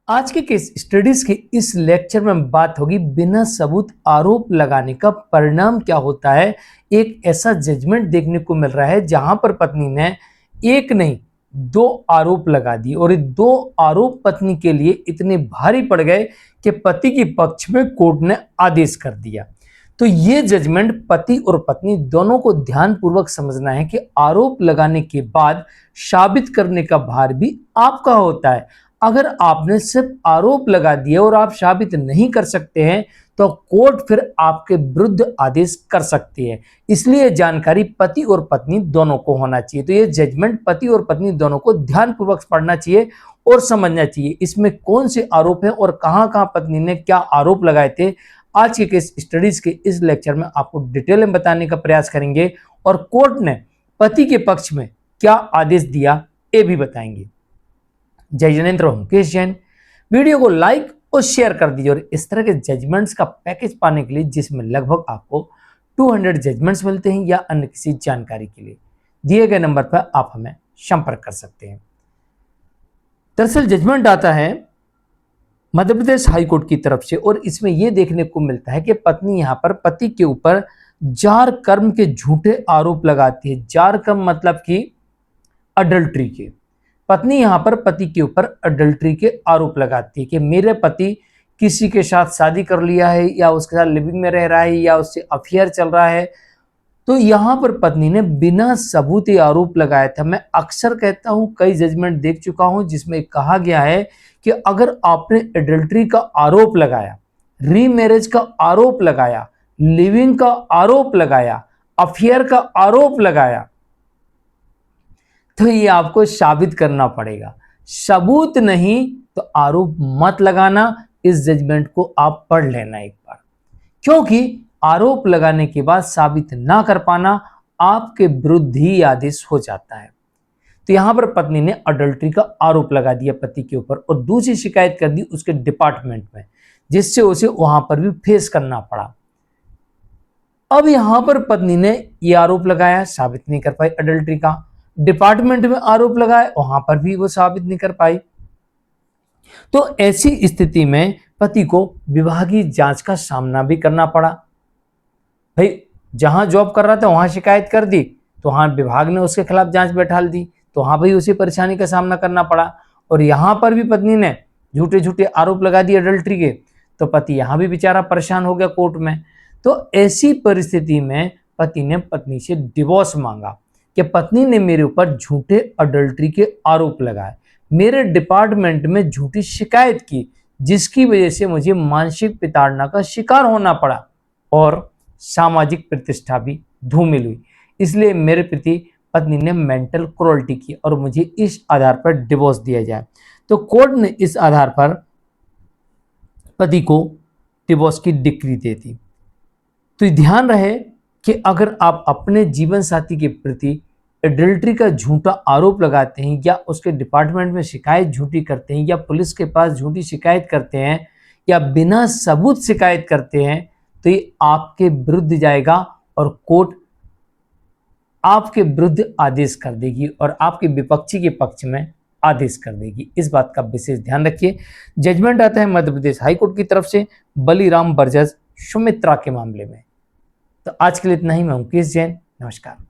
आज के case studies के इस लेक्चर में बात होगी बिना सबूत आरोप लगाने का परिणाम क्या होता है। एक ऐसा जजमेंट देखने को मिल रहा है जहां पर पत्नी ने एक नहीं दो आरोप लगा दिए और ये दो आरोप पत्नी के लिए इतने भारी पड़ गए कि पति के पक्ष में कोर्ट ने आदेश कर दिया। तो ये जजमेंट पति और पत्नी दोनों को ध्यानपूर्वक समझना है कि आरोप लगाने के बाद साबित करने का भार भी आपका होता है। अगर आपने सिर्फ आरोप लगा दिए और आप साबित नहीं कर सकते हैं तो कोर्ट फिर आपके विरुद्ध आदेश कर सकती है। इसलिए जानकारी पति और पत्नी दोनों को होना चाहिए। तो ये जजमेंट पति और पत्नी दोनों को ध्यानपूर्वक पढ़ना चाहिए और समझना चाहिए इसमें कौन से आरोप हैं और कहां पत्नी ने क्या आरोप लगाए थे। आज के केस स्टडीज के इस लेक्चर में आपको डिटेल में बताने का प्रयास करेंगे और कोर्ट ने पति के पक्ष में क्या आदेश दिया ये भी बताएंगे। जय जनेन्द्र, मुकेश जैन। वीडियो को लाइक और शेयर कर दीजिए और इस तरह के जजमेंट्स का पैकेज पाने के लिए जिसमें लगभग आपको 200 जजमेंट्स मिलते हैं या अन्य किसी जानकारी के लिए दिए गए नंबर पर आप हमें संपर्क कर सकते हैं। दरअसल जजमेंट आता है मध्य प्रदेश हाईकोर्ट की तरफ से और इसमें यह देखने को मिलता है कि पत्नी यहां पर पति के ऊपर जार कर्म के झूठे आरोप लगाती है। जार कर्म मतलब कि अडल्ट्री के। पत्नी यहां पर पति के ऊपर अडल्ट्री के आरोप लगाती है कि मेरे पति किसी के साथ शादी कर लिया है या उसके साथ लिविंग में रह रहा है या उससे अफेयर चल रहा है। तो यहां पर पत्नी ने बिना सबूत ये आरोप लगाया था। मैं अक्सर कहता हूं, कई जजमेंट देख चुका हूं जिसमें कहा गया है कि अगर आपने एडल्ट्री का आरोप लगाया, रीमैरिज का आरोप लगाया, लिविंग का आरोप लगाया, अफेयर का आरोप लगाया तो ये आपको साबित करना पड़ेगा। सबूत नहीं तो आरोप मत लगाना। इस जजमेंट को आप पढ़ लेना एक बार, क्योंकि आरोप लगाने के बाद साबित ना कर पाना आपके विरुद्ध ही आदेश हो जाता है। तो यहां पर पत्नी ने अडल्ट्री का आरोप लगा दिया पति के ऊपर और दूसरी शिकायत कर दी उसके डिपार्टमेंट में, जिससे उसे वहां पर भी फेस करना पड़ा। अब यहां पर पत्नी ने यह आरोप लगाया, साबित नहीं कर पाई अडल्ट्री का। डिपार्टमेंट में आरोप लगाए, वहां पर भी वो साबित नहीं कर पाई। तो ऐसी स्थिति में पति को विभागीय जांच का सामना भी करना पड़ा। भाई जहां जॉब कर रहा था वहां शिकायत कर दी तो वहां विभाग ने उसके खिलाफ जांच बैठाल दी, तो वहां भी उसी परेशानी का सामना करना पड़ा। और यहां पर भी पत्नी ने झूठे झूठे आरोप लगा दिए अडल्ट्री के, तो पति यहां भी बेचारा परेशान हो गया कोर्ट में। तो ऐसी परिस्थिति में पति ने पत्नी से डिवोर्स मांगा कि पत्नी ने मेरे ऊपर झूठे अडल्ट्री के आरोप लगाए, मेरे डिपार्टमेंट में झूठी शिकायत की, जिसकी वजह से मुझे मानसिक प्रताड़ना का शिकार होना पड़ा और सामाजिक प्रतिष्ठा भी धूमिल हुई। इसलिए मेरे प्रति पत्नी ने मेंटल क्रूरल्टी की और मुझे इस आधार पर डिवोर्स दिया जाए। तो कोर्ट ने इस आधार पर पति को डिवोर्स की डिक्री दे दी। तो ध्यान रहे कि अगर आप अपने जीवन साथी के प्रति एडल्ट्री का झूठा आरोप लगाते हैं या उसके डिपार्टमेंट में शिकायत झूठी करते हैं या पुलिस के पास झूठी शिकायत करते हैं या बिना सबूत शिकायत करते हैं, तो ये आपके विरुद्ध जाएगा और कोर्ट आपके विरुद्ध आदेश कर देगी और आपके विपक्षी के पक्ष में आदेश कर देगी। इस बात का विशेष ध्यान रखिए। जजमेंट आता है मध्य प्रदेश हाईकोर्ट की तरफ से बलीराम वर्सेस सुमित्रा के मामले में। तो आज के लिए इतना ही। मैं मुकेश जैन, नमस्कार।